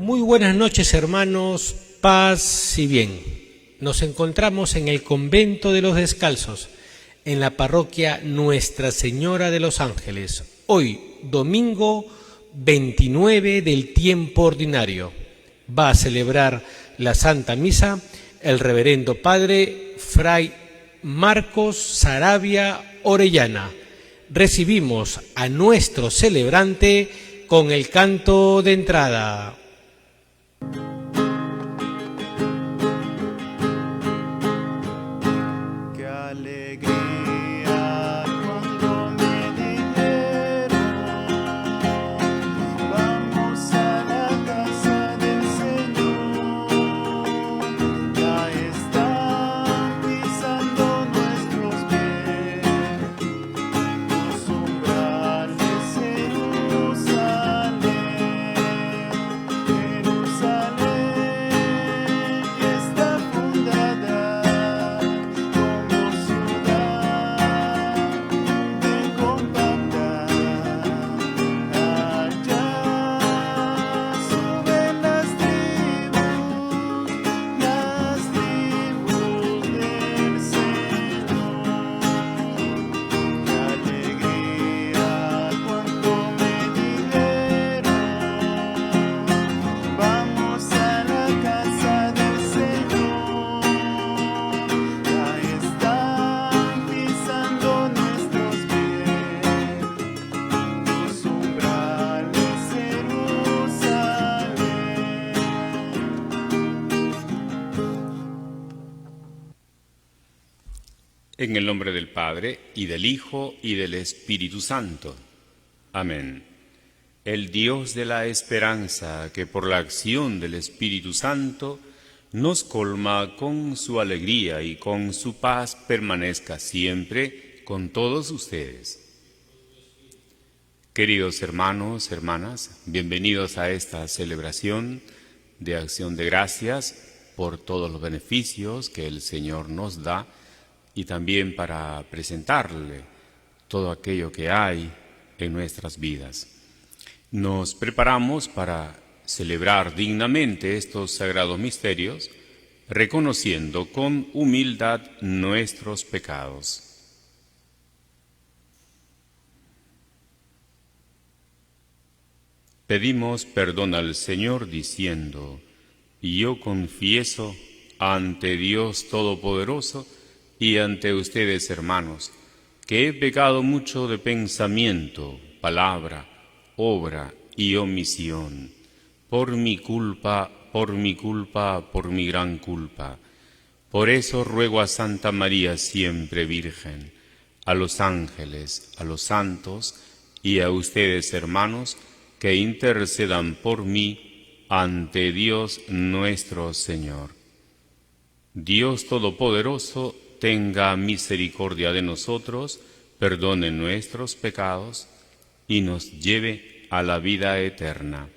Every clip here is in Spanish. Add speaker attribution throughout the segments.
Speaker 1: Muy buenas noches, hermanos, paz y bien. Nos encontramos en el convento de los Descalzos, en la parroquia Nuestra Señora de los Ángeles, hoy domingo 29 del tiempo ordinario. Va a celebrar la Santa Misa el reverendo padre Fray Marcos Saravia Orellana. Recibimos a nuestro celebrante con el canto de entrada.
Speaker 2: En el nombre del Padre, y del Hijo, y del Espíritu Santo. Amén. El Dios de la esperanza, que por la acción del Espíritu Santo nos colma con su alegría y con su paz, permanezca siempre con todos ustedes. Queridos hermanos, hermanas, bienvenidos a esta celebración de acción de gracias por todos los beneficios que el Señor nos da, y también para presentarle todo aquello que hay en nuestras vidas. Nos preparamos para celebrar dignamente estos sagrados misterios, reconociendo con humildad nuestros pecados. Pedimos perdón al Señor diciendo: yo confieso ante Dios Todopoderoso y ante ustedes, hermanos, que he pecado mucho de pensamiento, palabra, obra y omisión, por mi culpa, por mi gran culpa. Por eso ruego a Santa María siempre Virgen, a los ángeles, a los santos y a ustedes, hermanos, que intercedan por mí ante Dios nuestro Señor. Dios Todopoderoso, tenga misericordia de nosotros, perdone nuestros pecados y nos lleve a la vida eterna.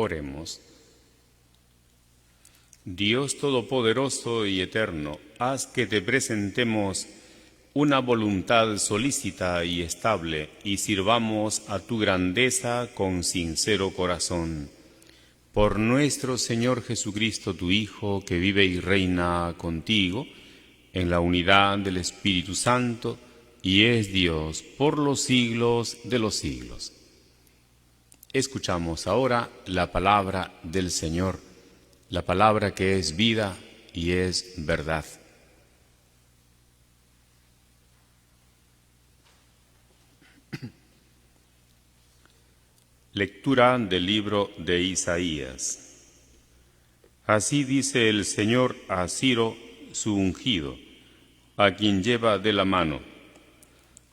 Speaker 2: Oremos. Dios Todopoderoso y Eterno, haz que te presentemos una voluntad solícita y estable, y sirvamos a tu grandeza con sincero corazón. Por nuestro Señor Jesucristo, tu Hijo, que vive y reina contigo, en la unidad del Espíritu Santo, y es Dios por los siglos de los siglos. Escuchamos ahora la palabra del Señor, la palabra que es vida y es verdad. Lectura del libro de Isaías. Así dice el Señor a Ciro, su ungido, a quien lleva de la mano,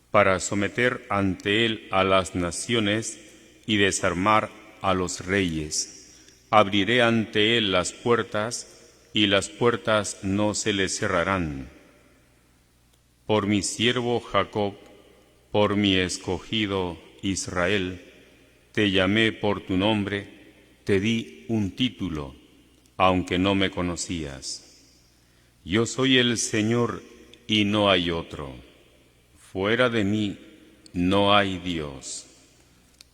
Speaker 2: para someter ante él a las naciones y desarmar a los reyes. Abriré ante él las puertas, y las puertas no se le cerrarán. Por mi siervo Jacob, por mi escogido Israel, te llamé por tu nombre, te di un título, aunque no me conocías. Yo soy el Señor y no hay otro. Fuera de mí no hay Dios.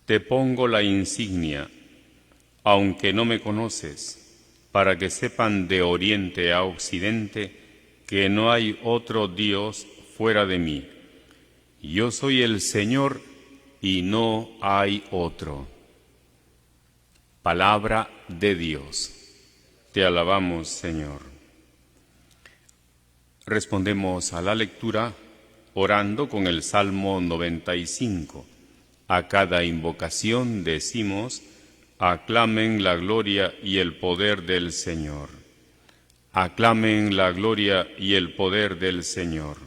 Speaker 2: Te pongo la insignia, aunque no me conoces, para que sepan de oriente a occidente que no hay otro Dios fuera de mí. Yo soy el Señor y no hay otro. Palabra de Dios. Te alabamos, Señor. Respondemos a la lectura orando con el Salmo 95. A cada invocación decimos: aclamen la gloria y el poder del Señor. Aclamen la gloria y el poder del Señor.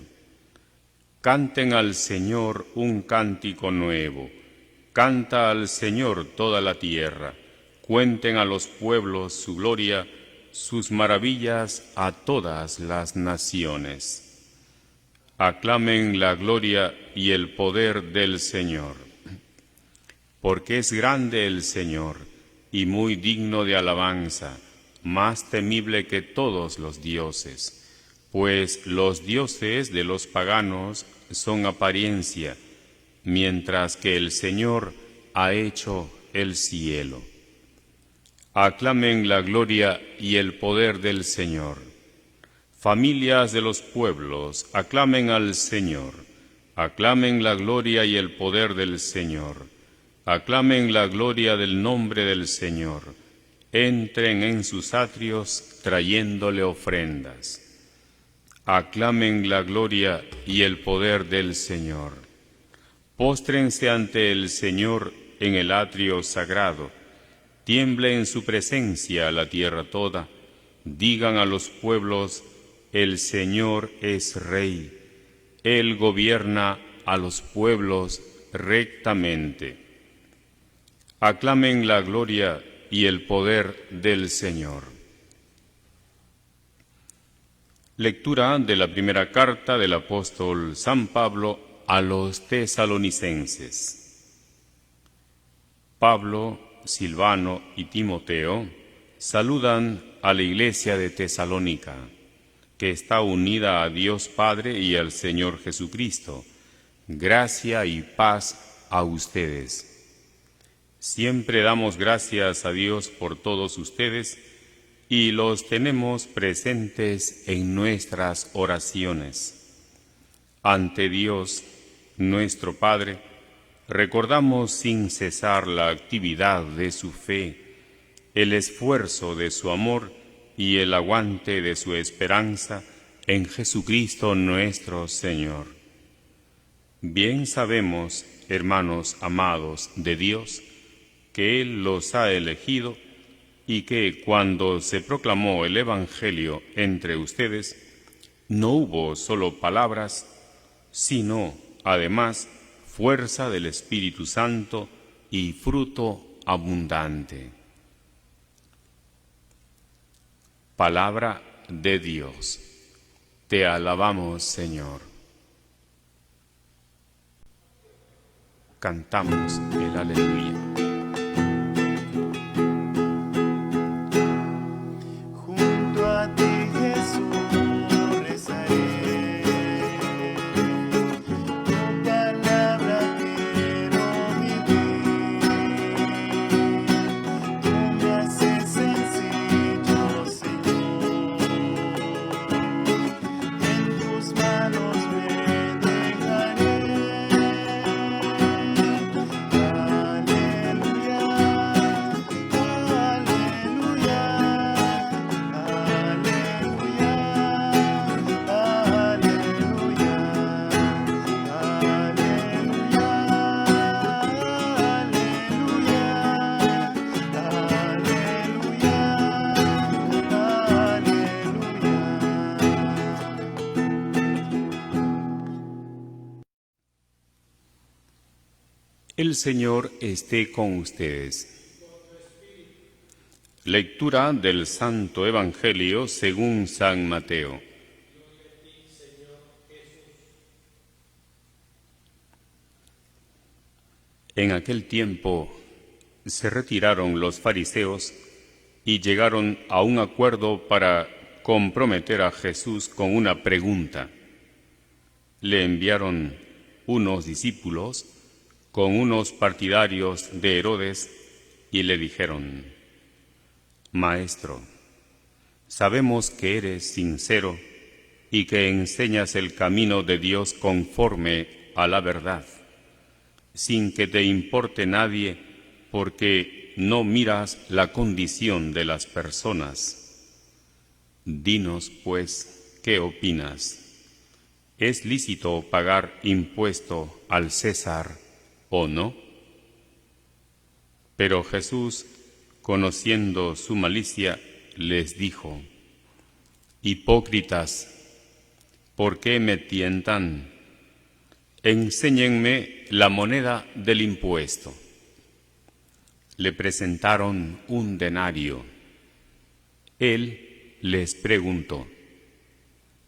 Speaker 2: Canten al Señor un cántico nuevo. Canta al Señor toda la tierra. Cuenten a los pueblos su gloria, sus maravillas a todas las naciones. Aclamen la gloria y el poder del Señor. Porque es grande el Señor y muy digno de alabanza, más temible que todos los dioses. Pues los dioses de los paganos son apariencia, mientras que el Señor ha hecho el cielo. Aclamen la gloria y el poder del Señor. Familias de los pueblos, aclamen al Señor. Aclamen la gloria y el poder del Señor. Aclamen la gloria del nombre del Señor. Entren en sus atrios trayéndole ofrendas. Aclamen la gloria y el poder del Señor. Póstrense ante el Señor en el atrio sagrado. Tiemble en su presencia la tierra toda. Digan a los pueblos: el Señor es Rey. Él gobierna a los pueblos rectamente. Aclamen la gloria y el poder del Señor. Lectura de la primera carta del apóstol San Pablo a los tesalonicenses. Pablo, Silvano y Timoteo saludan a la iglesia de Tesalónica, que está unida a Dios Padre y al Señor Jesucristo. Gracia y paz a ustedes. Siempre damos gracias a Dios por todos ustedes y los tenemos presentes en nuestras oraciones. Ante Dios, nuestro Padre, recordamos sin cesar la actividad de su fe, el esfuerzo de su amor y el aguante de su esperanza en Jesucristo nuestro Señor. Bien sabemos, hermanos amados de Dios, que Él los ha elegido y que cuando se proclamó el Evangelio entre ustedes, no hubo solo palabras, sino, además, fuerza del Espíritu Santo y fruto abundante. Palabra de Dios. Te alabamos, Señor. Cantamos el Aleluya. El Señor esté con ustedes. Lectura del Santo Evangelio según San Mateo. En aquel tiempo se retiraron los fariseos y llegaron a un acuerdo para comprometer a Jesús con una pregunta. Le enviaron unos discípulos con unos partidarios de Herodes y le dijeron: Maestro, sabemos que eres sincero y que enseñas el camino de Dios conforme a la verdad, sin que te importe nadie, porque no miras la condición de las personas. Dinos, pues, ¿qué opinas? ¿Es lícito pagar impuesto al César o no? Pero Jesús, conociendo su malicia, les dijo: Hipócritas, ¿por qué me tientan? Enséñenme la moneda del impuesto. Le presentaron un denario. Él les preguntó: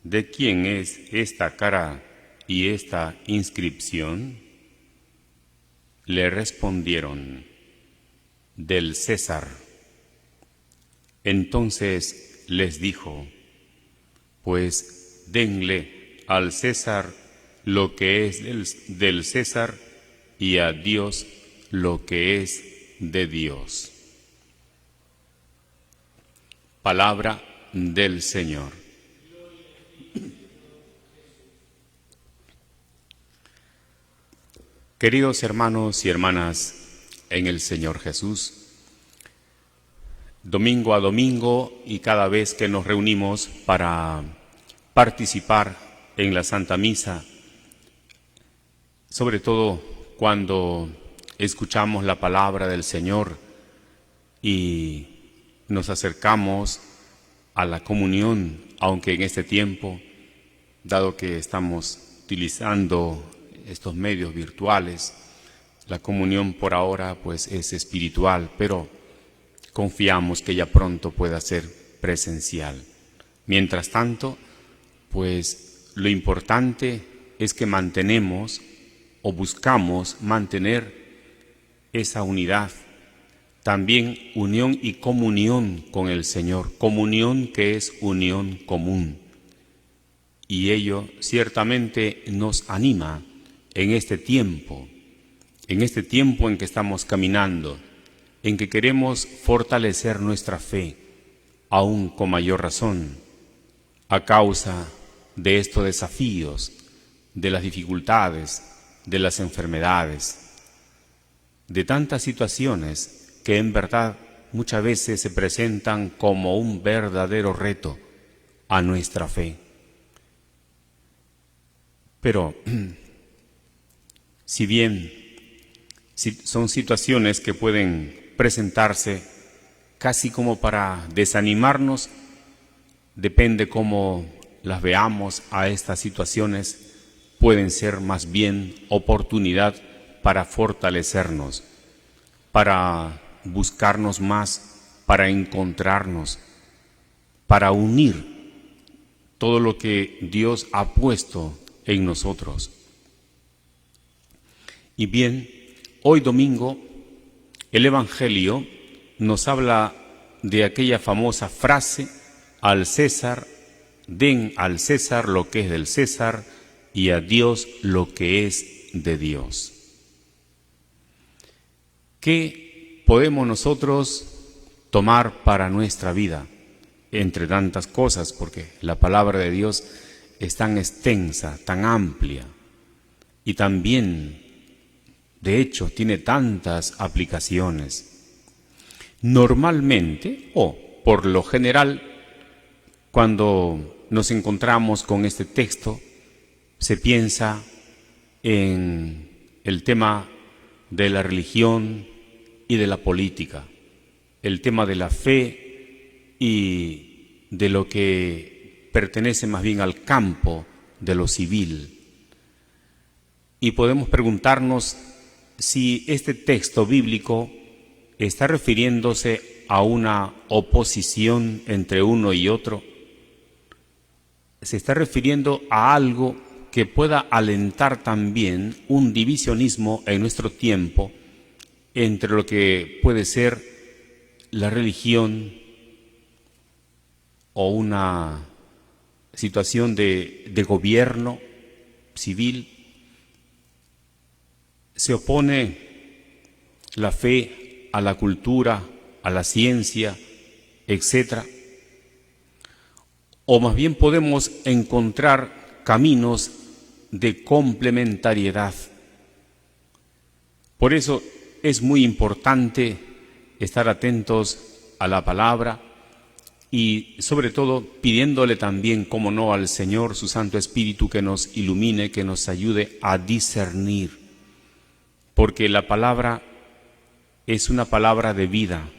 Speaker 2: ¿De quién es esta cara y esta inscripción? Le respondieron: del César. Entonces les dijo: pues denle al César lo que es del César y a Dios lo que es de Dios. Palabra del Señor. Queridos hermanos y hermanas en el Señor Jesús, domingo a domingo y cada vez que nos reunimos para participar en la Santa Misa, sobre todo cuando escuchamos la palabra del Señor y nos acercamos a la comunión, aunque en este tiempo, dado que estamos utilizando estos medios virtuales, la comunión por ahora pues es espiritual, pero confiamos que ya pronto pueda ser presencial. Mientras tanto, pues lo importante es que mantenemos o buscamos mantener esa unidad, también unión y comunión con el Señor, comunión que es unión común. Y ello ciertamente nos anima en este tiempo en que estamos caminando, en que queremos fortalecer nuestra fe, aún con mayor razón, a causa de estos desafíos, de las dificultades, de las enfermedades, de tantas situaciones que en verdad muchas veces se presentan como un verdadero reto a nuestra fe. Pero si bien son situaciones que pueden presentarse casi como para desanimarnos, depende cómo las veamos a estas situaciones, pueden ser más bien oportunidad para fortalecernos, para buscarnos más, para encontrarnos, para unir todo lo que Dios ha puesto en nosotros. Y bien, hoy domingo el Evangelio nos habla de aquella famosa frase: al César, den al César lo que es del César y a Dios lo que es de Dios. ¿Qué podemos nosotros tomar para nuestra vida? Entre tantas cosas, porque la palabra de Dios es tan extensa, tan amplia, y también, de hecho, tiene tantas aplicaciones. Normalmente, o por lo general, cuando nos encontramos con este texto, se piensa en el tema de la religión y de la política, el tema de la fe y de lo que pertenece más bien al campo de lo civil. Y podemos preguntarnos si este texto bíblico está refiriéndose a una oposición entre uno y otro, se está refiriendo a algo que pueda alentar también un divisionismo en nuestro tiempo entre lo que puede ser la religión o una situación de gobierno civil. Se opone la fe a la cultura, a la ciencia, etc. O más bien podemos encontrar caminos de complementariedad. Por eso es muy importante estar atentos a la palabra y sobre todo pidiéndole también, como no, al Señor, su Santo Espíritu, que nos ilumine, que nos ayude a discernir. Porque la palabra es una palabra de vida,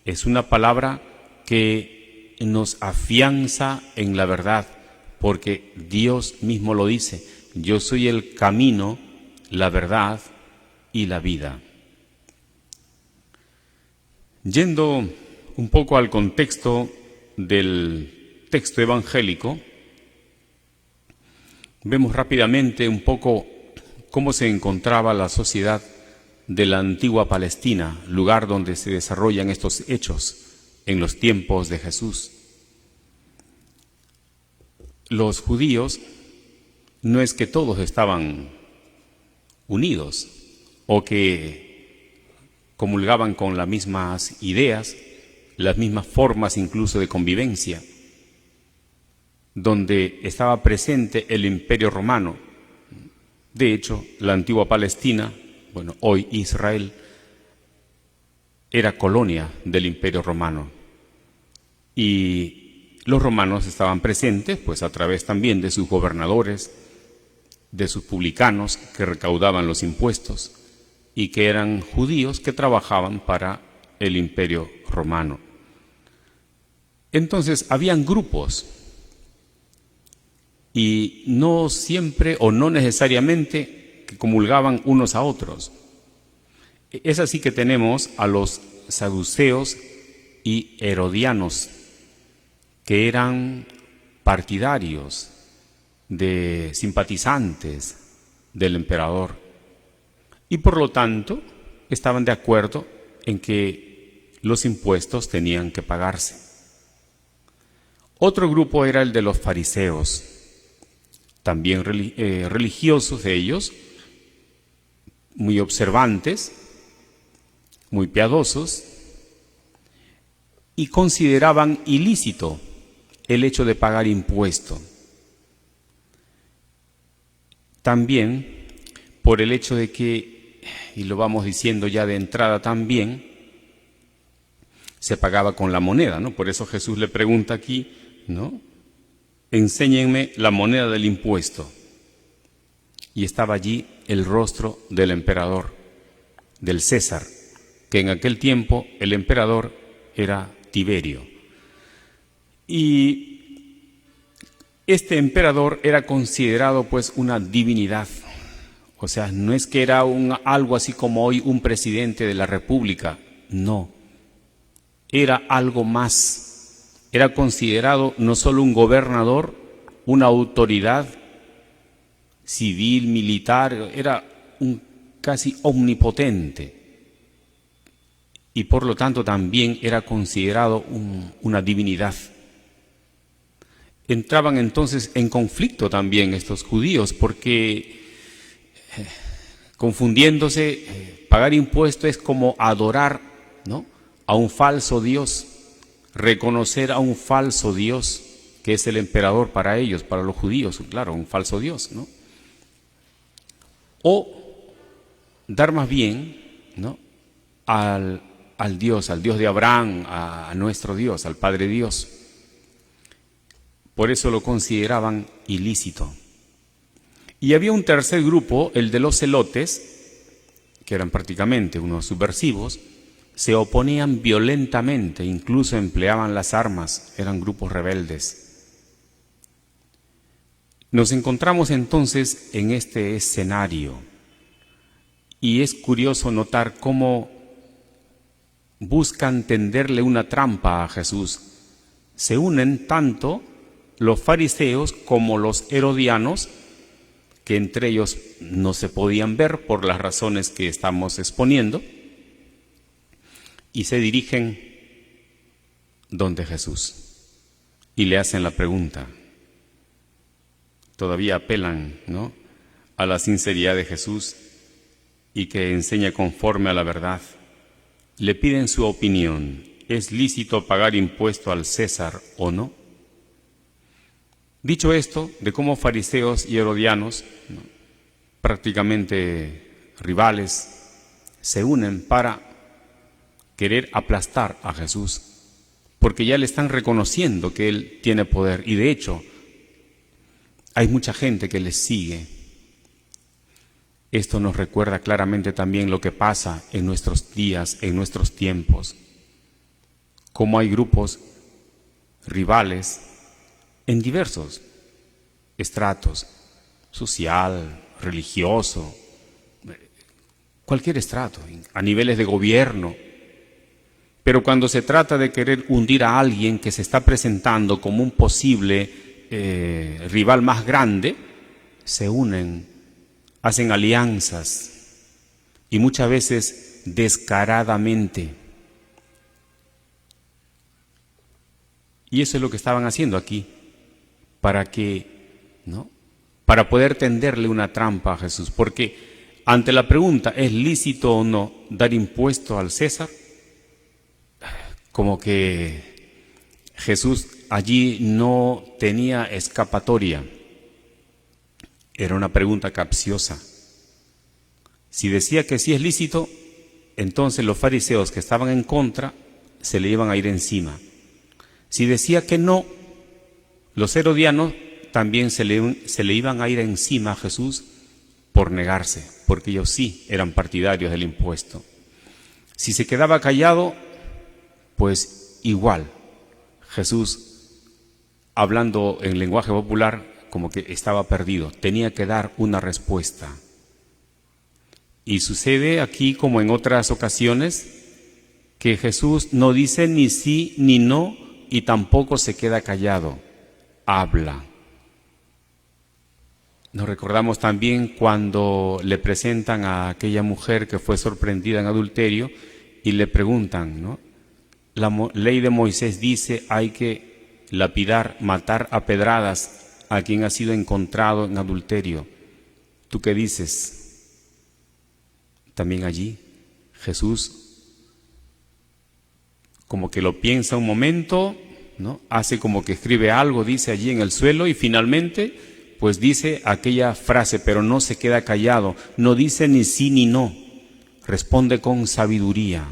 Speaker 2: es una palabra que nos afianza en la verdad, porque Dios mismo lo dice: yo soy el camino, la verdad y la vida. Yendo un poco al contexto del texto evangélico, vemos rápidamente un poco cómo se encontraba la sociedad de la antigua Palestina, lugar donde se desarrollan estos hechos en los tiempos de Jesús. Los judíos no es que todos estaban unidos o que comulgaban con las mismas ideas, las mismas formas incluso de convivencia, donde estaba presente el Imperio Romano. De hecho, la antigua Palestina, hoy Israel, era colonia del Imperio Romano. Y los romanos estaban presentes, pues a través también de sus gobernadores, de sus publicanos que recaudaban los impuestos y que eran judíos que trabajaban para el Imperio Romano. Entonces, habían grupos. Y no siempre o no necesariamente que comulgaban unos a otros. Es así que tenemos a los saduceos y herodianos, que eran partidarios, simpatizantes del emperador, y por lo tanto estaban de acuerdo en que los impuestos tenían que pagarse. Otro grupo era el de los fariseos, también religiosos ellos, muy observantes, muy piadosos, y consideraban ilícito el hecho de pagar impuesto. También por el hecho de que, y lo vamos diciendo ya de entrada también, se pagaba con la moneda, ¿no? Por eso Jesús le pregunta aquí, ¿no? Enséñenme la moneda del impuesto. Y estaba allí el rostro del emperador, del César, que en aquel tiempo el emperador era Tiberio. Y este emperador era considerado pues una divinidad. O sea, no es que era algo así como hoy un presidente de la República, no. Era algo más. Era considerado no solo un gobernador, una autoridad civil, militar, era un casi omnipotente. Y por lo tanto también era considerado una divinidad. Entraban entonces en conflicto también estos judíos, porque confundiéndose, pagar impuestos es como adorar, ¿no?, a un falso Dios, reconocer a un falso Dios, que es el emperador para ellos, para los judíos, claro, un falso Dios, ¿no? O dar más bien, ¿no?, al Dios de Abraham, a nuestro Dios, al Padre Dios. Por eso lo consideraban ilícito. Y había un tercer grupo, el de los celotes, que eran prácticamente unos subversivos, se oponían violentamente, incluso empleaban las armas, eran grupos rebeldes. Nos encontramos entonces en este escenario Y es curioso notar cómo buscan tenderle una trampa a Jesús. Se unen tanto los fariseos como los herodianos, que entre ellos no se podían ver por las razones que estamos exponiendo, y se dirigen donde Jesús y le hacen la pregunta. Todavía apelan, ¿no?, a la sinceridad de Jesús y que enseña conforme a la verdad. Le piden su opinión. ¿Es lícito pagar impuesto al César o no? Dicho esto, de cómo fariseos y herodianos, ¿no?, prácticamente rivales, se unen para querer aplastar a Jesús, porque ya le están reconociendo que Él tiene poder, y de hecho hay mucha gente que les sigue. Esto nos recuerda claramente también lo que pasa en nuestros días, en nuestros tiempos, cómo hay grupos rivales en diversos estratos, social, religioso, cualquier estrato, a niveles de gobierno. Pero cuando se trata de querer hundir a alguien que se está presentando como un posible rival más grande, se unen, hacen alianzas, y muchas veces descaradamente. Y eso es lo que estaban haciendo aquí, para poder tenderle una trampa a Jesús, porque ante la pregunta ¿es lícito o no dar impuesto al César?, como que Jesús allí no tenía escapatoria. Era una pregunta capciosa. Si decía que sí es lícito, entonces los fariseos que estaban en contra se le iban a ir encima. Si decía que no, los herodianos también se le iban a ir encima a Jesús por negarse, porque ellos sí eran partidarios del impuesto. Si se quedaba callado, pues igual, Jesús, hablando en lenguaje popular, como que estaba perdido, tenía que dar una respuesta. Y sucede aquí, como en otras ocasiones, que Jesús no dice ni sí ni no, y tampoco se queda callado, habla. Nos recordamos también cuando le presentan a aquella mujer que fue sorprendida en adulterio y le preguntan, ¿no?, la ley de Moisés dice hay que lapidar, matar a pedradas a quien ha sido encontrado en adulterio. ¿Tú qué dices? También allí Jesús como que lo piensa un momento, ¿no?, hace como que escribe algo, dice allí en el suelo, y finalmente pues dice aquella frase, pero no se queda callado, no dice ni sí ni no, responde con sabiduría.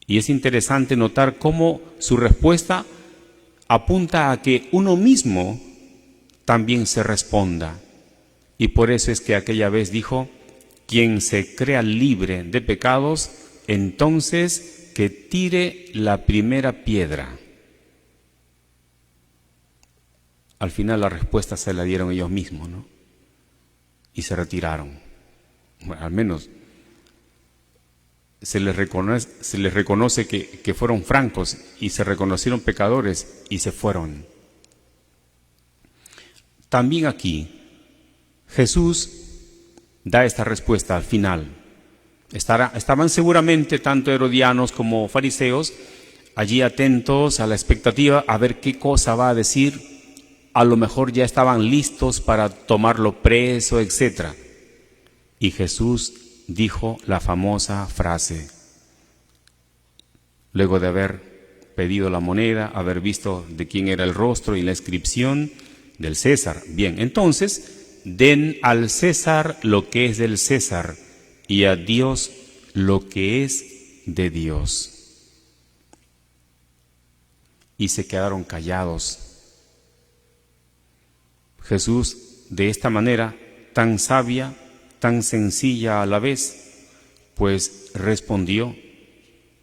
Speaker 2: Y es interesante notar cómo su respuesta apunta a que uno mismo también se responda. Y por eso es que aquella vez dijo, quien se crea libre de pecados, entonces que tire la primera piedra. Al final la respuesta se la dieron ellos mismos, ¿no?, y se retiraron. Bueno, al menos se les reconoce que fueron francos y se reconocieron pecadores y se fueron. También aquí Jesús da esta respuesta al final. Estaban seguramente tanto herodianos como fariseos allí atentos a la expectativa a ver qué cosa va a decir. A lo mejor ya estaban listos para tomarlo preso, etc. Y Jesús dijo la famosa frase, luego de haber pedido la moneda, haber visto de quién era el rostro y la inscripción del César. Bien, entonces, den al César lo que es del César y a Dios lo que es de Dios. Y se quedaron callados. Jesús, de esta manera tan sabia, tan sencilla a la vez, pues respondió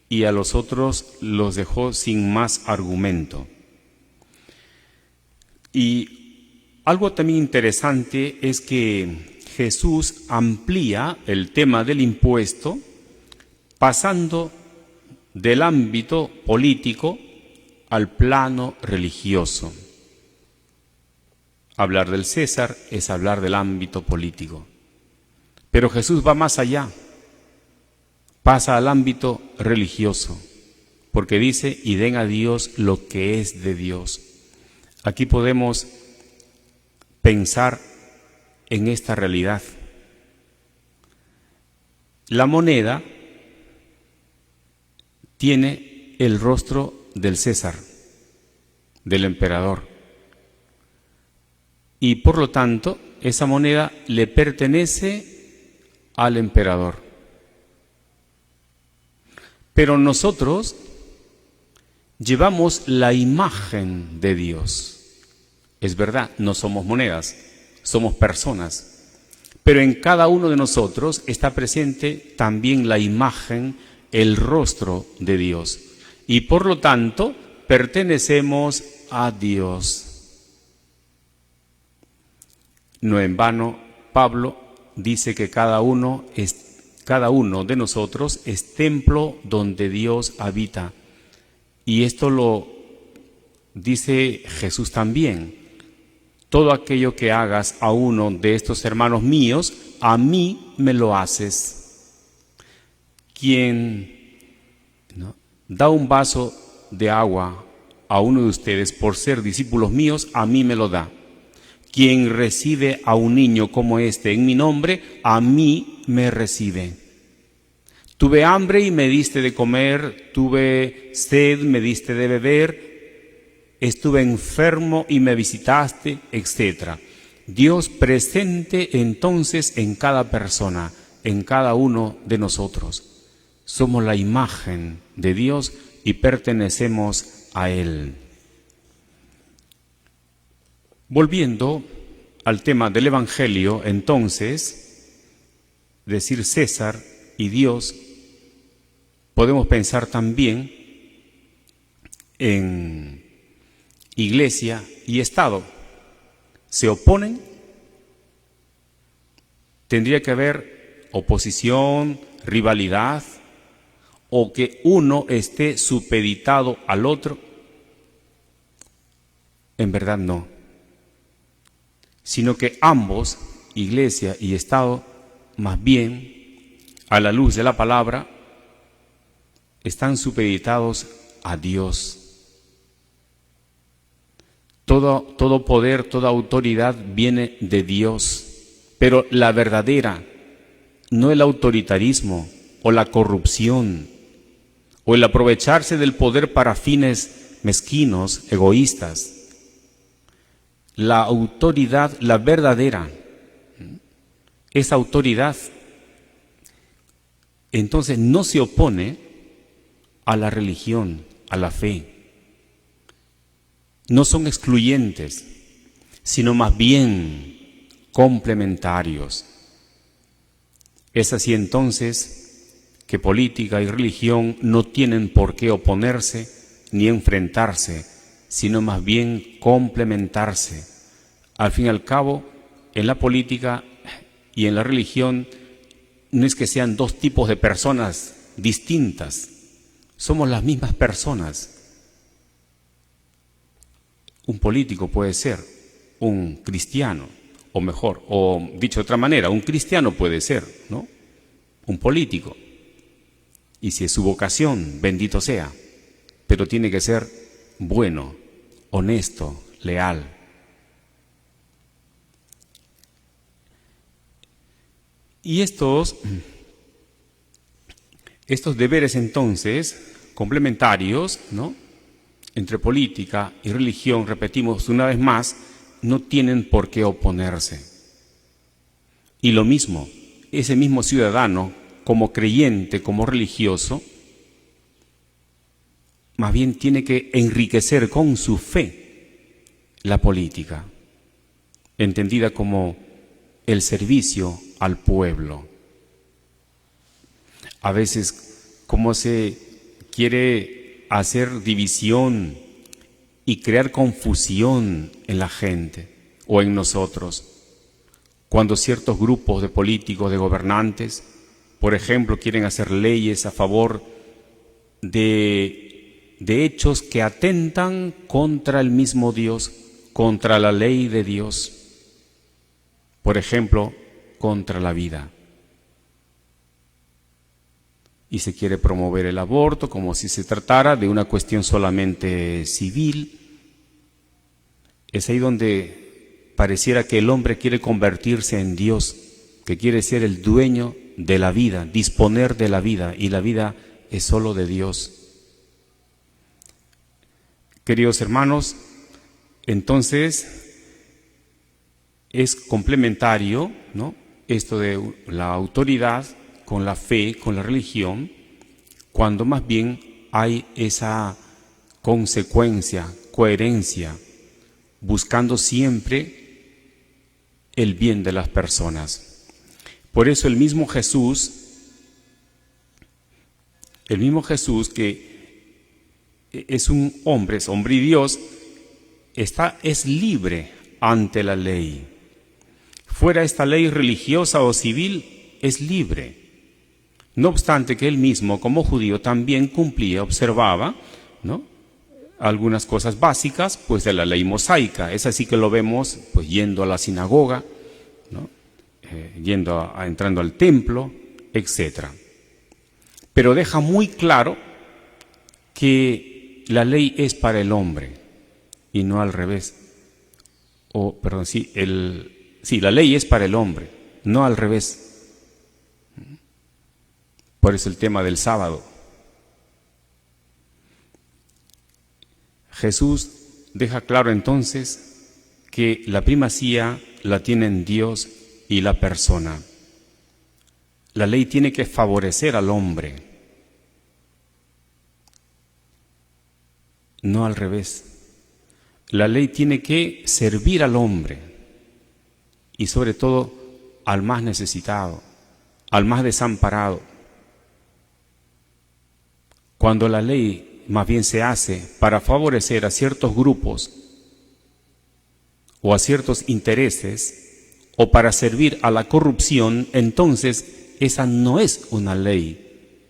Speaker 2: y a los otros los dejó sin más argumento. Y algo también interesante es que Jesús amplía el tema del impuesto pasando del ámbito político al plano religioso. Hablar del César es hablar del ámbito político. Pero Jesús va más allá, pasa al ámbito religioso, porque dice, y den a Dios lo que es de Dios. Aquí podemos pensar en esta realidad. La moneda tiene el rostro del César, del emperador, y por lo tanto esa moneda le pertenece al emperador. Pero nosotros llevamos la imagen de Dios. Es verdad, no somos monedas, somos personas, pero en cada uno de nosotros está presente también la imagen, el rostro de Dios, y por lo tanto pertenecemos a Dios. No en vano, Pablo dice que cada uno de nosotros es templo donde Dios habita. Y esto lo dice Jesús también. Todo aquello que hagas a uno de estos hermanos míos, a mí me lo haces. Quien da un vaso de agua a uno de ustedes por ser discípulos míos, a mí me lo da. Quien recibe a un niño como este en mi nombre, a mí me recibe. Tuve hambre y me diste de comer, tuve sed, me diste de beber, estuve enfermo y me visitaste, etc. Dios presente entonces en cada persona, en cada uno de nosotros. Somos la imagen de Dios y pertenecemos a Él. Volviendo al tema del Evangelio, entonces, decir César y Dios, podemos pensar también en Iglesia y Estado. ¿Se oponen? ¿Tendría que haber oposición, rivalidad, o que uno esté supeditado al otro? En verdad no. Sino que ambos, Iglesia y Estado, más bien, a la luz de la palabra, están supeditados a Dios. Todo poder, toda autoridad viene de Dios, pero la verdadera, no el autoritarismo o la corrupción o el aprovecharse del poder para fines mezquinos, egoístas. La autoridad, la verdadera, esa autoridad, entonces no se opone a la religión, a la fe. No son excluyentes, sino más bien complementarios. Es así entonces que política y religión no tienen por qué oponerse ni enfrentarse, sino más bien complementarse. Al fin y al cabo, en la política y en la religión no es que sean dos tipos de personas distintas, somos las mismas personas. Un político puede ser un cristiano, o mejor, o dicho de otra manera, un cristiano puede ser, ¿no?, un político. Y si es su vocación, bendito sea, pero tiene que ser bueno, honesto, leal. Y estos deberes entonces complementarios, ¿no?, entre política y religión, repetimos una vez más, no tienen por qué oponerse. Y lo mismo, ese mismo ciudadano, como creyente, como religioso, más bien tiene que enriquecer con su fe la política, entendida como el servicio al pueblo. A veces, como se quiere hacer división y crear confusión en la gente o en nosotros, cuando ciertos grupos de políticos, de gobernantes, por ejemplo, quieren hacer leyes a favor de hechos que atentan contra el mismo Dios, contra la ley de Dios, por ejemplo, contra la vida. Y se quiere promover el aborto como si se tratara de una cuestión solamente civil. Es ahí donde pareciera que el hombre quiere convertirse en Dios, que quiere ser el dueño de la vida, disponer de la vida, y la vida es solo de Dios. Queridos hermanos, entonces es complementario, ¿no?, esto de la autoridad con la fe, con la religión, cuando más bien hay esa consecuencia, coherencia, buscando siempre el bien de las personas. Por eso el mismo Jesús que es un hombre, es hombre y Dios, es libre ante la ley. Fuera esta ley religiosa o civil, es libre. No obstante que él mismo, como judío, también cumplía, observaba, ¿no?, algunas cosas básicas, pues, de la ley mosaica. Es así que lo vemos, pues, yendo a la sinagoga, ¿no?, entrando al templo, etc. Pero deja muy claro que la ley es para el hombre y no al revés. La ley es para el hombre, no al revés. Por eso el tema del sábado. Jesús deja claro entonces que la primacía la tienen Dios y la persona. La ley tiene que favorecer al hombre, no al revés. La ley tiene que servir al hombre y sobre todo al más necesitado, al más desamparado. Cuando la ley más bien se hace para favorecer a ciertos grupos o a ciertos intereses o para servir a la corrupción, entonces esa no es una ley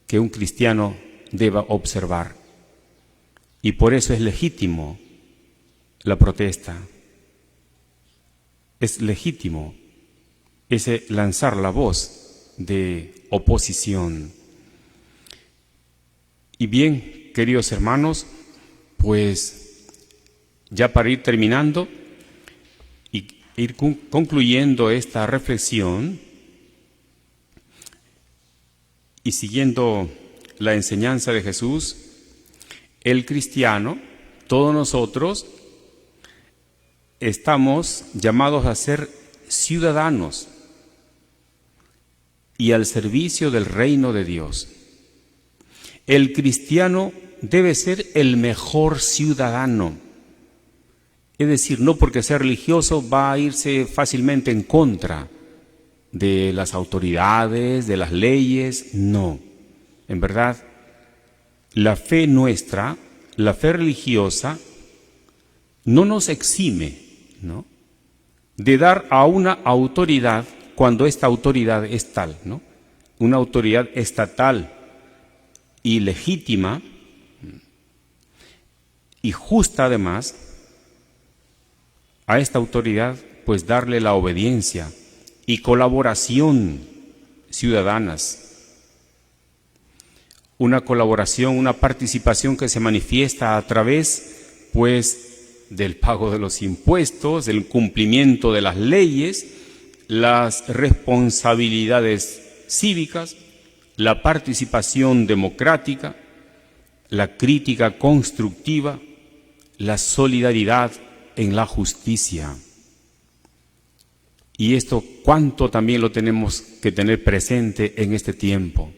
Speaker 2: que un cristiano deba observar. Y por eso es legítimo la protesta. Es legítimo ese lanzar la voz de oposición. Y bien, queridos hermanos, pues ya para ir terminando y ir concluyendo esta reflexión y siguiendo la enseñanza de Jesús, el cristiano, todos nosotros, estamos llamados a ser ciudadanos y al servicio del reino de Dios. El cristiano debe ser el mejor ciudadano. Es decir, no porque sea religioso va a irse fácilmente en contra de las autoridades, de las leyes. No. En verdad, la fe nuestra, la fe religiosa, no nos exime, ¿no?, de dar a una autoridad cuando esta autoridad es tal, ¿no?, una autoridad estatal y legítima y justa además, a esta autoridad pues darle la obediencia y colaboración ciudadanas. Una colaboración, una participación que se manifiesta a través pues del pago de los impuestos, del cumplimiento de las leyes, las responsabilidades cívicas, la participación democrática, la crítica constructiva, la solidaridad en la justicia. Y esto cuánto también lo tenemos que tener presente en este tiempo.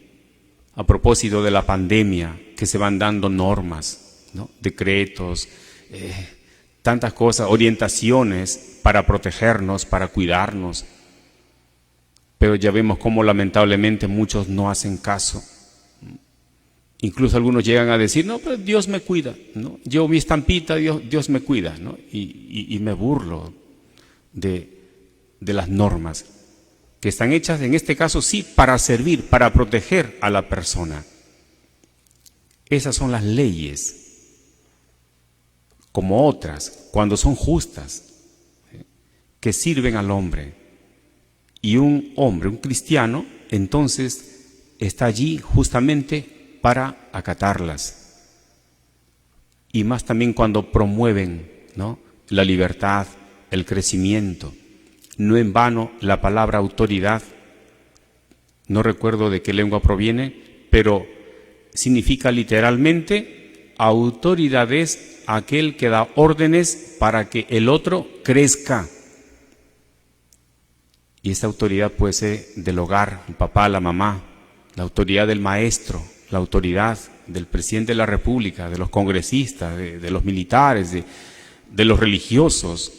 Speaker 2: A propósito de la pandemia, que se van dando normas, ¿no?, decretos, tantas cosas, orientaciones para protegernos, para cuidarnos. Pero ya vemos cómo lamentablemente muchos no hacen caso. Incluso algunos llegan a decir, no, pero Dios me cuida, ¿no? Llevo mi estampita, Dios me cuida, ¿no? Y me burlo de de las normas, que están hechas en este caso sí para servir, para proteger a la persona. Esas son las leyes, como otras, cuando son justas, que sirven al hombre. Y un hombre, un cristiano, entonces está allí justamente para acatarlas. Y más también cuando promueven, ¿no?, la libertad, el crecimiento. No en vano la palabra autoridad, no recuerdo de qué lengua proviene, pero significa literalmente autoridad es aquel que da órdenes para que el otro crezca. Y esta autoridad puede ser del hogar, el papá, la mamá, la autoridad del maestro, la autoridad del presidente de la República, de los congresistas, de los militares, de los religiosos.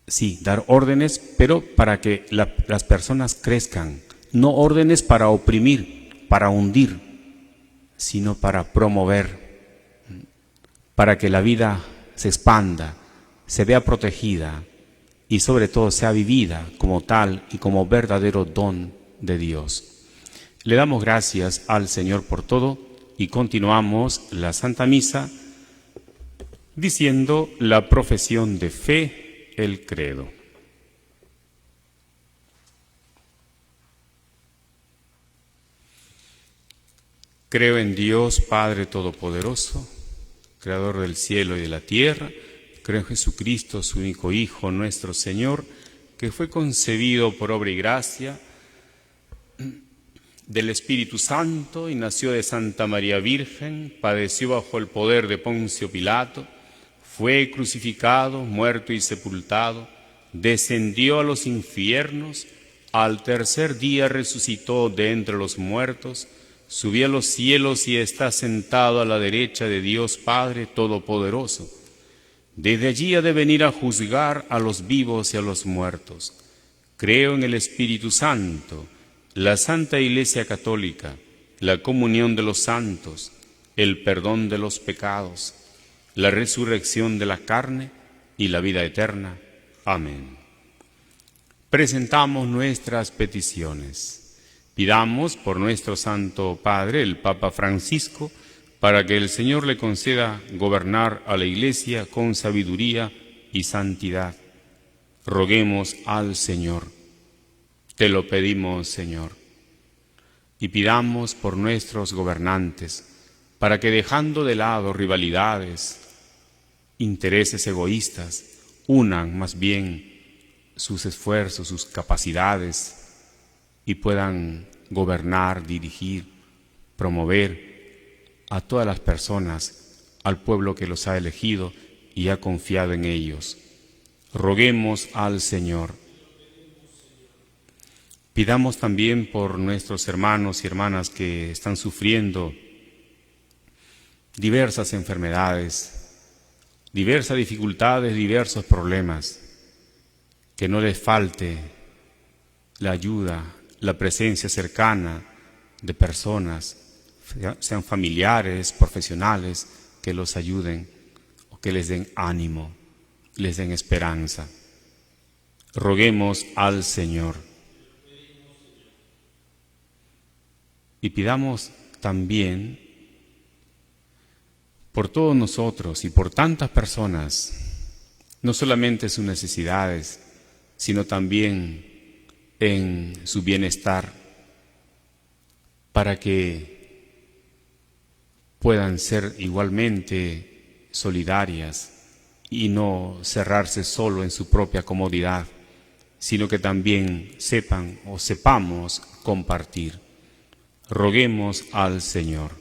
Speaker 2: Sí, dar órdenes, pero para que las personas crezcan, no órdenes para oprimir, para hundir, sino para promover, para que la vida se expanda, se vea protegida y sobre todo sea vivida como tal y como verdadero don de Dios. Le damos gracias al Señor por todo y continuamos la Santa Misa diciendo la profesión de fe, el credo. Creo en Dios Padre Todopoderoso, Creador del cielo y de la tierra. Creo en Jesucristo, su único Hijo, nuestro Señor, que fue concebido por obra y gracia del Espíritu Santo y nació de Santa María Virgen, padeció bajo el poder de Poncio Pilato, fue crucificado, muerto y sepultado, descendió a los infiernos, al tercer día resucitó de entre los muertos, subió a los cielos y está sentado a la derecha de Dios Padre Todopoderoso. Desde allí ha de venir a juzgar a los vivos y a los muertos. Creo en el Espíritu Santo, la Santa Iglesia Católica, la comunión de los santos, el perdón de los pecados, la resurrección de la carne y la vida eterna. Amén. Presentamos nuestras peticiones. Pidamos por nuestro Santo Padre, el Papa Francisco, para que el Señor le conceda gobernar a la Iglesia con sabiduría y santidad. Roguemos al Señor. Te lo pedimos, Señor. Y pidamos por nuestros gobernantes, para que dejando de lado rivalidades, intereses egoístas, unan más bien sus esfuerzos, sus capacidades y puedan gobernar, dirigir, promover a todas las personas, al pueblo que los ha elegido y ha confiado en ellos. Roguemos al Señor. Pidamos también por nuestros hermanos y hermanas que están sufriendo diversas enfermedades, diversas dificultades, diversos problemas, que no les falte la ayuda, la presencia cercana de personas, sean familiares, profesionales, que los ayuden o que les den ánimo, les den esperanza. Roguemos al Señor. Y pidamos también por todos nosotros y por tantas personas, no solamente sus necesidades, sino también en su bienestar, para que puedan ser igualmente solidarias y no cerrarse solo en su propia comodidad, sino que también sepan o sepamos compartir. Roguemos al Señor.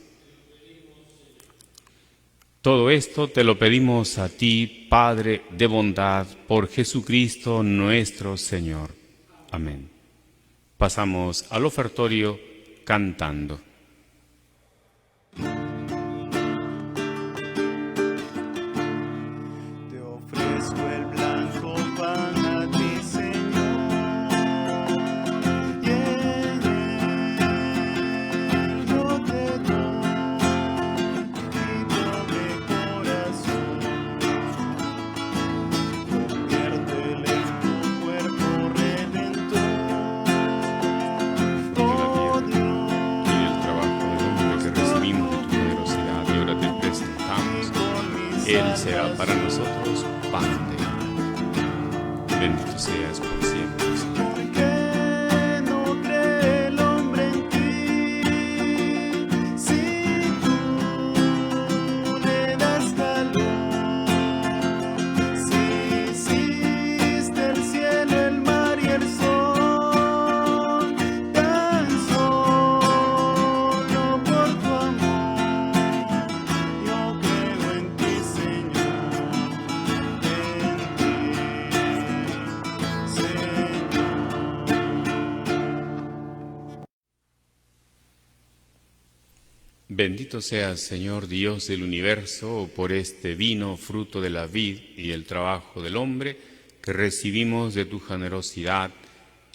Speaker 2: Todo esto te lo pedimos a ti, Padre de bondad, por Jesucristo nuestro Señor. Amén. Pasamos al ofertorio cantando.
Speaker 3: Te ofrezco el blanco pan a ti, Señor, y en él yo te doy mi pobre corazón. Conviértelo en tu
Speaker 2: Él será para nosotros pan de vida. Bendito seas por siempre, Señor.
Speaker 3: Porque no cree el hombre en ti, si tú le das calor, si hiciste el cielo, el mar y el sol, tan solo por tu amor, yo creo en ti, Señor, en ti, Señor.
Speaker 2: Bendito seas, Señor Dios del universo, por este vino, fruto de la vid y el trabajo del hombre, que recibimos de tu generosidad,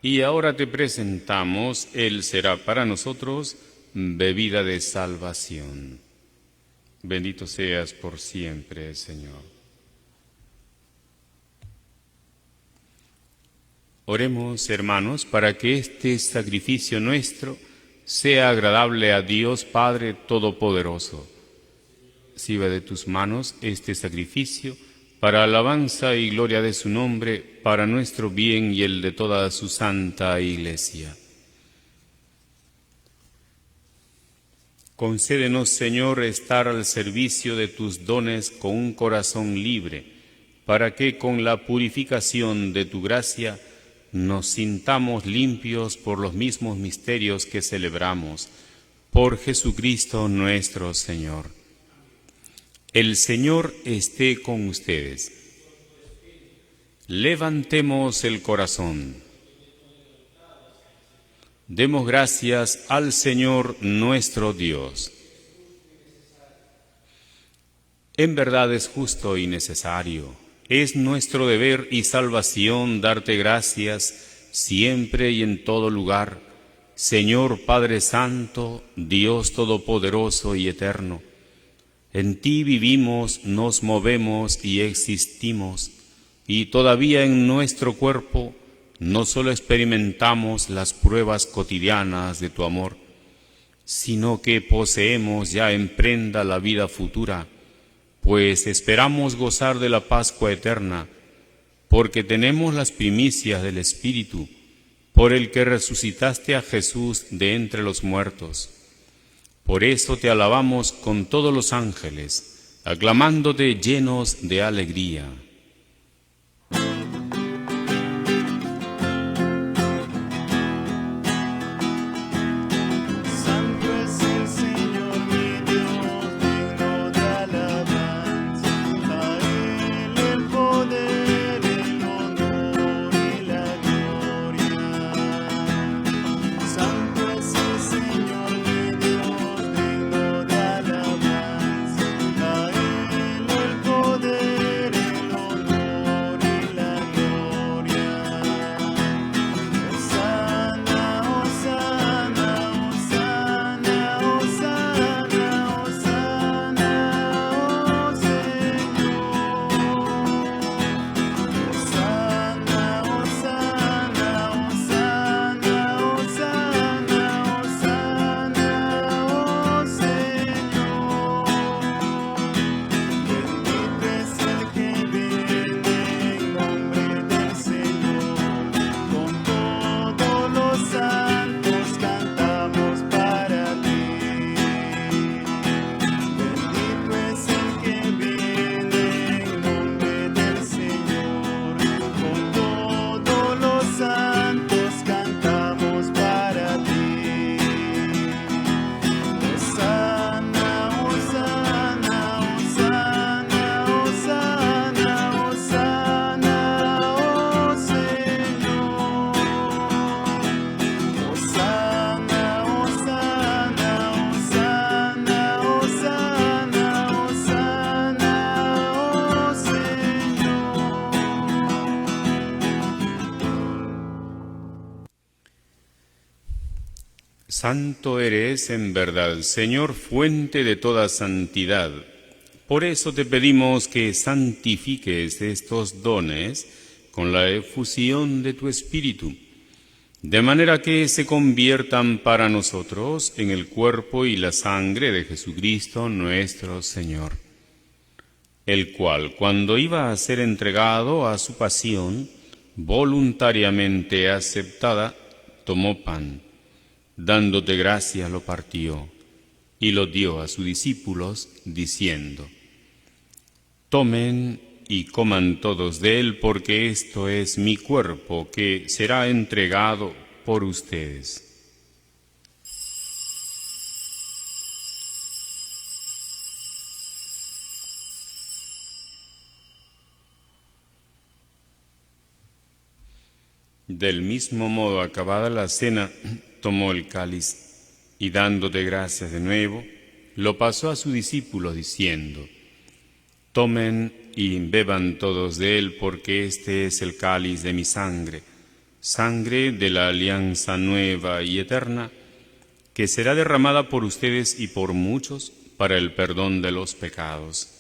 Speaker 2: y ahora te presentamos, Él será para nosotros bebida de salvación. Bendito seas por siempre, Señor. Oremos, hermanos, para que este sacrificio nuestro sea agradable a Dios Padre Todopoderoso. Reciba de tus manos este sacrificio para alabanza y gloria de su nombre, para nuestro bien y el de toda su santa Iglesia. Concédenos, Señor, estar al servicio de tus dones con un corazón libre, para que con la purificación de tu gracia nos sintamos limpios por los mismos misterios que celebramos, por Jesucristo nuestro Señor. El Señor esté con ustedes. Levantemos el corazón. Demos gracias al Señor nuestro Dios. En verdad es justo y necesario. Es nuestro deber y salvación darte gracias siempre y en todo lugar, Señor Padre Santo, Dios Todopoderoso y Eterno. En ti vivimos, nos movemos y existimos, y todavía en nuestro cuerpo no solo experimentamos las pruebas cotidianas de tu amor, sino que poseemos ya en prenda la vida futura, pues esperamos gozar de la Pascua eterna, porque tenemos las primicias del Espíritu, por el que resucitaste a Jesús de entre los muertos. Por eso te alabamos con todos los ángeles, aclamándote llenos de alegría.
Speaker 3: Santo es el Señor mi Dios, digno de alabanza. A Él el poder, el honor y la gloria. Santo es el Señor mi Dios, digno de alabanza. A Él el poder, el honor y la gloria. Hosana, hosana, hosana, hosana, hosana, oh Señor. Hosana, hosana, hosana, hosana, hosana, oh Señor. Bendito es el que viene en nombre del Señor. Con todos los santos cantamos para ti. Bendito es el que viene en nombre del Señor. Con todos los santos cantamos para ti. Hosana, hosana, hosana, hosana, hosana, oh Señor. Hosana, hosana, hosana, hosana, hosana, oh Señor.
Speaker 2: Santo eres en verdad, Señor, fuente de toda santidad. Por eso te pedimos que santifiques estos dones con la efusión de tu Espíritu, de manera que se conviertan para nosotros en el cuerpo y la sangre de Jesucristo nuestro Señor. el cual, cuando iba a ser entregado a su pasión, voluntariamente aceptada, tomó pan, dándote gracias lo partió, y lo dio a sus discípulos, diciendo: Tomen y coman todos de él, porque esto es mi cuerpo, que será entregado por ustedes. Del mismo modo, acabada la cena, tomó el cáliz, y dándote gracias de nuevo, lo pasó a sus discípulos, diciendo: Tomen y beban todos de él, porque este es el cáliz de mi sangre, sangre de la alianza nueva y eterna, que será derramada por ustedes y por muchos para el perdón de los pecados.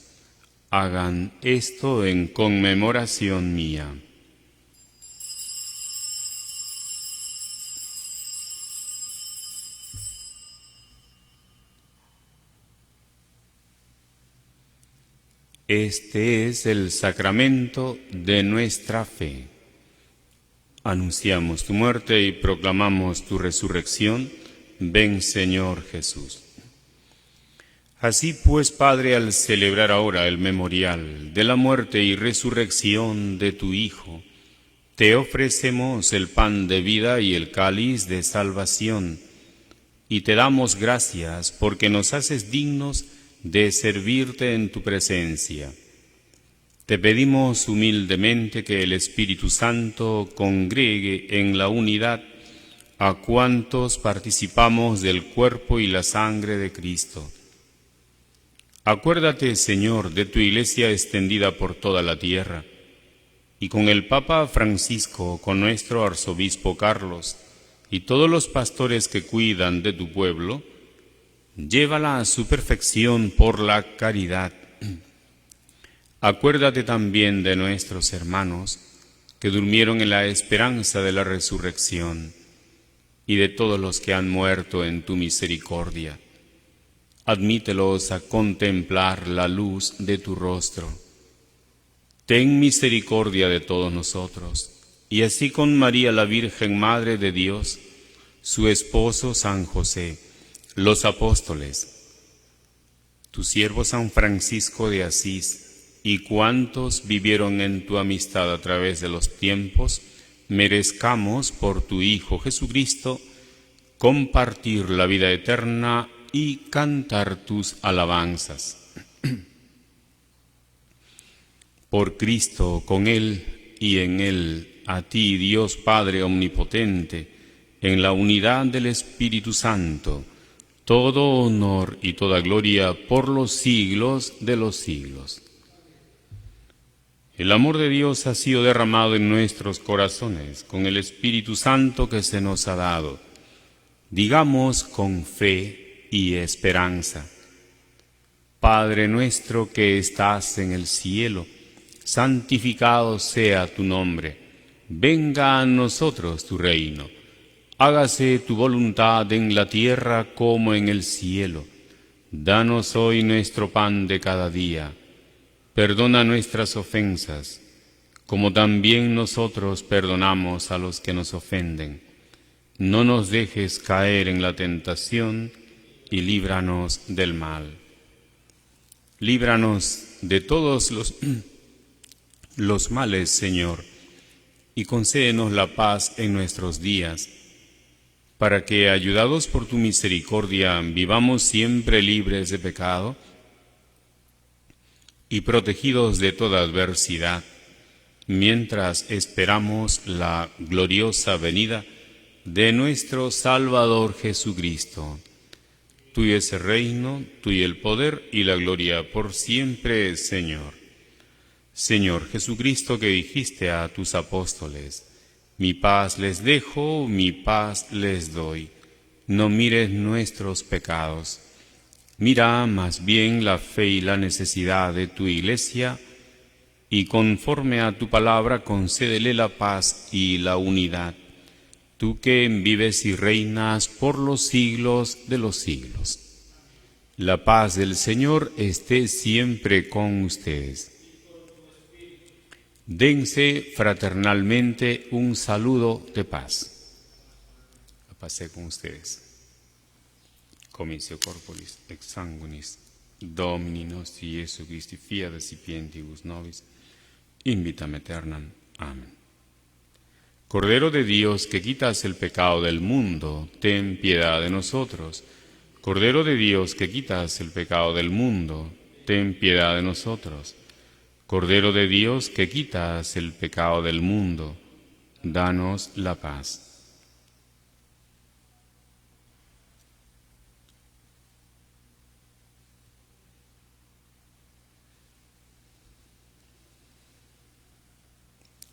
Speaker 2: Hagan esto en conmemoración mía. Este es el sacramento de nuestra fe. Anunciamos tu muerte y proclamamos tu resurrección. Ven, Señor Jesús. Así pues, Padre, al celebrar ahora el memorial de la muerte y resurrección de tu Hijo, te ofrecemos el pan de vida y el cáliz de salvación, y te damos gracias porque nos haces dignos de servirte en tu presencia. Te pedimos humildemente que el Espíritu Santo congregue en la unidad a cuantos participamos del cuerpo y la sangre de Cristo. Acuérdate, Señor, de tu Iglesia extendida por toda la tierra, y con el Papa Francisco, con nuestro Arzobispo Carlos, y todos los pastores que cuidan de tu pueblo, llévala a su perfección por la caridad. Acuérdate también de nuestros hermanos que durmieron en la esperanza de la resurrección, y de todos los que han muerto en tu misericordia. Admítelos a contemplar la luz de tu rostro. Ten misericordia de todos nosotros, y así con María la Virgen Madre de Dios, su esposo San José, los apóstoles, tu siervo San Francisco de Asís, y cuantos vivieron en tu amistad a través de los tiempos, merezcamos por tu Hijo Jesucristo compartir la vida eterna y cantar tus alabanzas. Por Cristo, con Él y en Él, a ti, Dios Padre Omnipotente, en la unidad del Espíritu Santo, todo honor y toda gloria por los siglos de los siglos. El amor de Dios ha sido derramado en nuestros corazones con el Espíritu Santo que se nos ha dado. Digamos con fe y esperanza: Padre nuestro que estás en el cielo, santificado sea tu nombre. Venga a nosotros tu reino. Hágase tu voluntad en la tierra como en el cielo. Danos hoy nuestro pan de cada día. Perdona nuestras ofensas, como también nosotros perdonamos a los que nos ofenden. No nos dejes caer en la tentación y líbranos del mal. Líbranos de todos los males, Señor, y concédenos la paz en nuestros días, para que, ayudados por tu misericordia, vivamos siempre libres de pecado y protegidos de toda adversidad, mientras esperamos la gloriosa venida de nuestro Salvador Jesucristo. Tuyo es el reino, tuyo el poder y la gloria por siempre, Señor. Señor Jesucristo, que dijiste a tus apóstoles: mi paz les dejo, mi paz les doy. No mires nuestros pecados. Mira más bien la fe y la necesidad de tu Iglesia, y conforme a tu palabra concédele la paz y la unidad. Tú que vives y reinas por los siglos de los siglos. La paz del Señor esté siempre con ustedes. Dense fraternalmente un saludo de paz. La paz sea con ustedes. Comicio corporis ex sanguinis Domini nostri Iesu Christi fiat recipientibus nobis, invitam aeternam. Amén. Cordero de Dios, que quitas el pecado del mundo, ten piedad de nosotros. Cordero de Dios, que quitas el pecado del mundo, ten piedad de nosotros. Cordero de Dios, que quitas el pecado del mundo, danos la paz.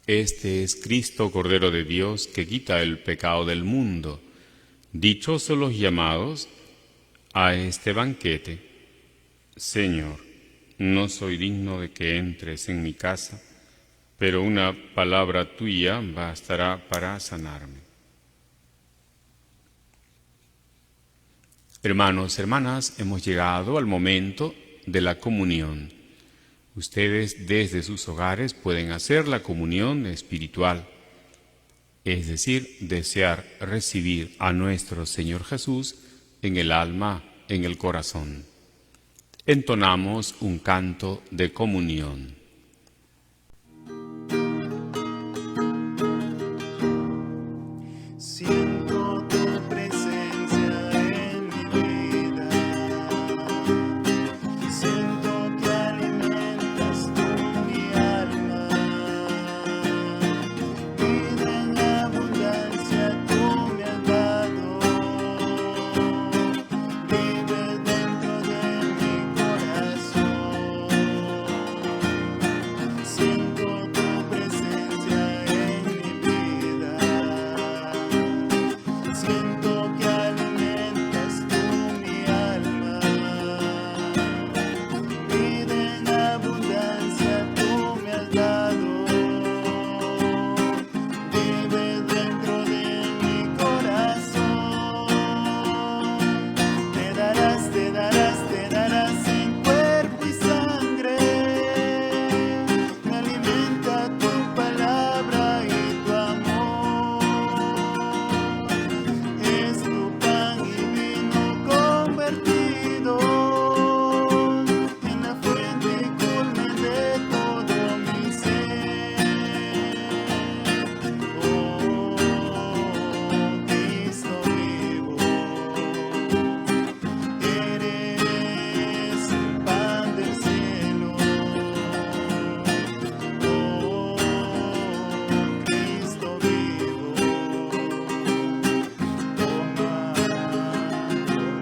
Speaker 2: Este es Cristo, Cordero de Dios, que quita el pecado del mundo. Dichosos los llamados a este banquete. Señor, no soy digno de que entres en mi casa, pero una palabra tuya bastará para sanarme. Hermanos, hermanas, hemos llegado al momento de la comunión. Ustedes desde sus hogares pueden hacer la comunión espiritual, es decir, desear recibir a nuestro Señor Jesús en el alma, en el corazón. Entonamos un canto de comunión.
Speaker 3: Siento tu presencia en mi vida. Siento que alimentas tú mi alma. Vida en abundancia tú me has dado. Vive dentro de mi corazón. Siento tu presencia en mi vida. Siento que alimentas tú mi alma. Vida en abundancia tú me has dado. Vive dentro de mi corazón. Te darás en cuerpo y sangre. Me alimenta tu palabra y tu amor. Es tu pan y vino convertido en la fuente culmen de todo mi ser. Oh, Cristo vivo, eres el pan del cielo. Oh, Cristo vivo.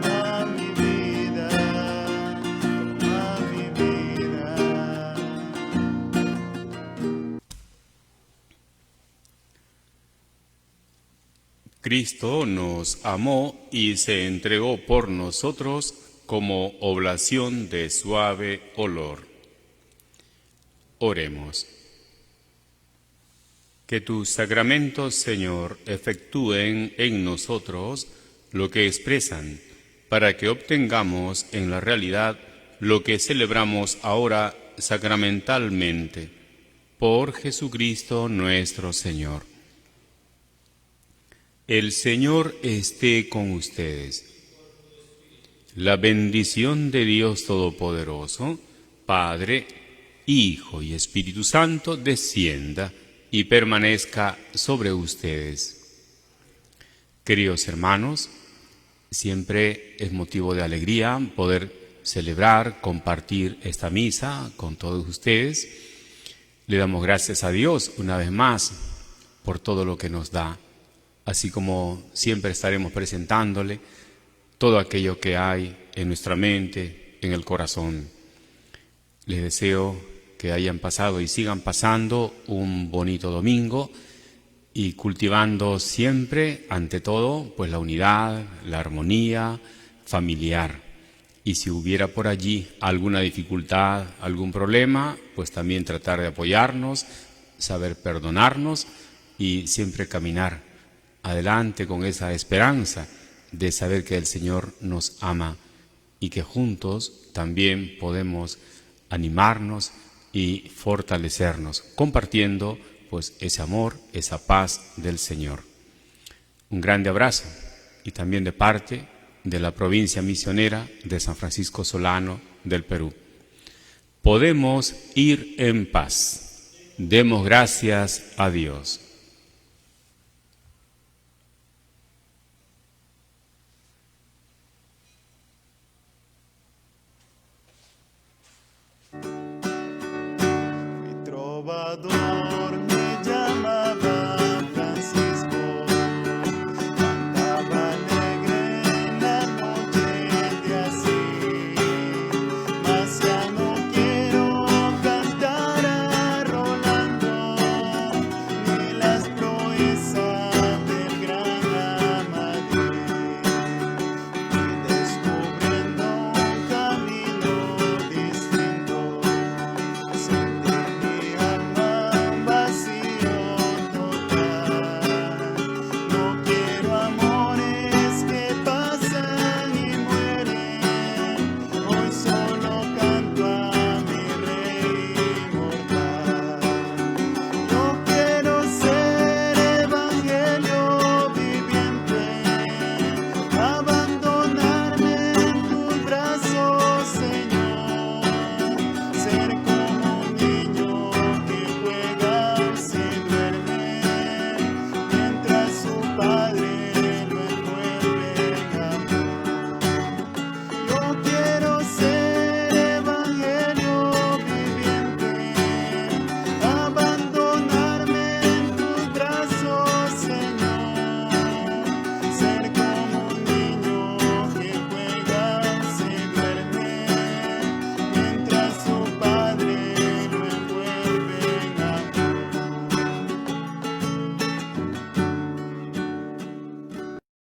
Speaker 3: Toma mi vida, toma mi vida.
Speaker 2: Cristo nos amó y se entregó por nosotros como oblación de suave olor. Oremos. Que tus sacramentos, Señor, efectúen en nosotros lo que expresan, para que obtengamos en la realidad lo que celebramos ahora sacramentalmente, por Jesucristo nuestro Señor. El Señor esté con ustedes. La bendición de Dios Todopoderoso, Padre, Hijo y Espíritu Santo, descienda y permanezca sobre ustedes. Queridos hermanos, siempre es motivo de alegría poder celebrar, compartir esta misa con todos ustedes. Le damos gracias a Dios una vez más por todo lo que nos da, así como siempre estaremos presentándole todo aquello que hay en nuestra mente, en el corazón. Les deseo que hayan pasado y sigan pasando un bonito domingo y cultivando siempre, ante todo, pues la unidad, la armonía familiar. Y si hubiera por allí alguna dificultad, algún problema, pues también tratar de apoyarnos, saber perdonarnos y siempre caminar adelante con esa esperanza de saber que el Señor nos ama y que juntos también podemos animarnos y fortalecernos, compartiendo pues ese amor, esa paz del Señor. Un grande abrazo y también de parte de la provincia misionera de San Francisco Solano del Perú. Podemos ir en paz. Demos gracias a Dios.
Speaker 3: Mi trovador me llamaba Francisco, andaba alegre en la noche de así, mas ya no quiero cantar a Rolando, ni las proezas